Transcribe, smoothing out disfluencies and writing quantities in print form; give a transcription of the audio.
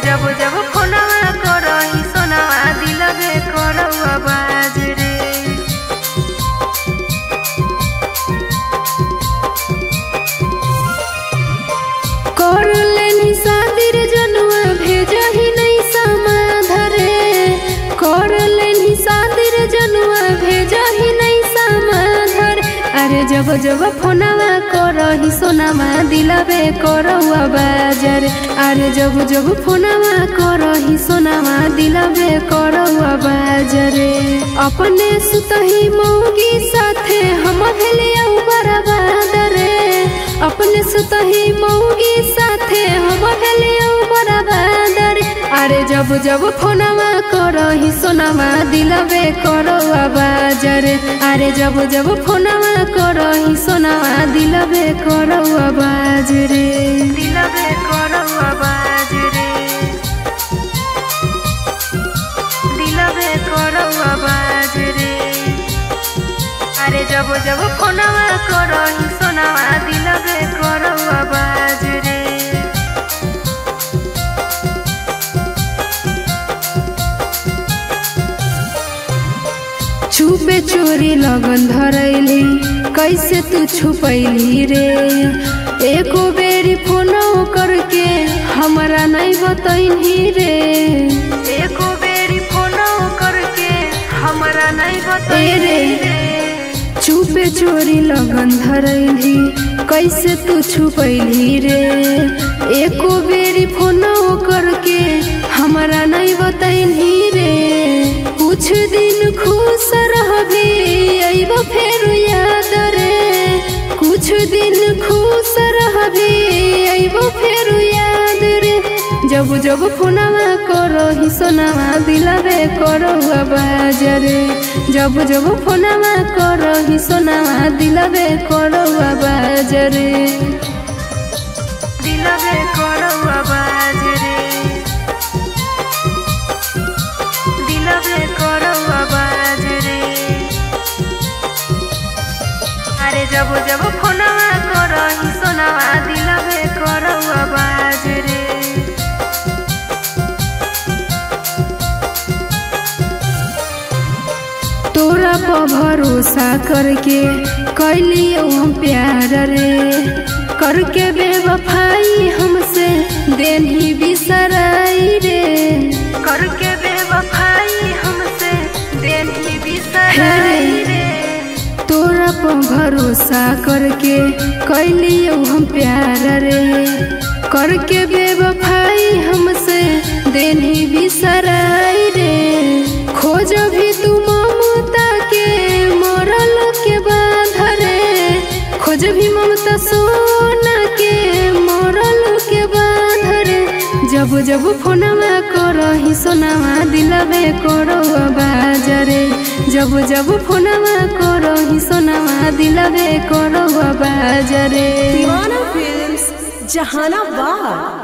जब जब फोनवा करही सोनावा दिलबे करो आवाज रे। कर लेनी शादी रे जनुआ भेजही नहीं समाधरे। कर लेनी शादी रे जनुआ भेजही नहीं समाधर। अरे जब जब फोनवा करही सोनावा दिलबे करो आवाज रे। अरे जब जब फोनवा करही सोनावा दिलबे करो आवाज रे। अपने सुतही मौगी साथे हम भेलिया बर्बाद रे। अपने सुतही मौगी साथे हम भेलिया बर्बाद रे। अरे जब जब फोनवा करही सोनावा दिलबे करो आवाज रे। अरे जब जब फोनवा करही सोनावा दिलबे करो आवाज रे। दिलबे करो आवाज रे। दिलबे करो आवाज रे। अरे जब जब फोनवा करही सोनावा दिलबे करो आवाज रे। छुपे चोरी लगन धरैली कैसे तू छुपैली रे। एको बेरी फोन करके हमरा नहीं बतैनी रे। एको बेरी फोन करके हमरा नहीं बतैनी रे। छुपे चोरी लगन धरैली कैसे तू छुपैली रे। एको बेरी फोन करके हमरा नहीं बतैनी रे। कुछ दिन खुश रहबी अइब फेर याद रे। कुछ दिन खुश रहबी अइब फेर याद रे। जब जब फोनवा करही सोनावा दिलबे करो आवाज रे। जब जब फोनवा करही सोनावा दिलबे करो आवाज रे। दिलबे करो आवाज रे। दिलबे करो आवाज रे। अरे जब जब फोनवा करही सोनावा दिलबे करो आवाज रे। तोरा पर भरोसा करके कैलियो हम प्यार रे। करके बेवफाई हमसे देनी बिसराई रे। करके बेवफाई हमसे देनी बिसराई रे। तोरा पर भरोसा करके कैलियो हम प्यार रे। करके बेवफाई हमसे देनी बिसराई रे। खोज भी तू ममता के मरल के बांध रे। खोज भी ममता सोना के मरल के बांध रे। जब जब फोनवा करही सोनावा दिलबे करो आवाज रे। जब जब फोनवा करही सोनावा दिलबे करो आवाज रे। दीवाना फिल्म्स जहानाबाद।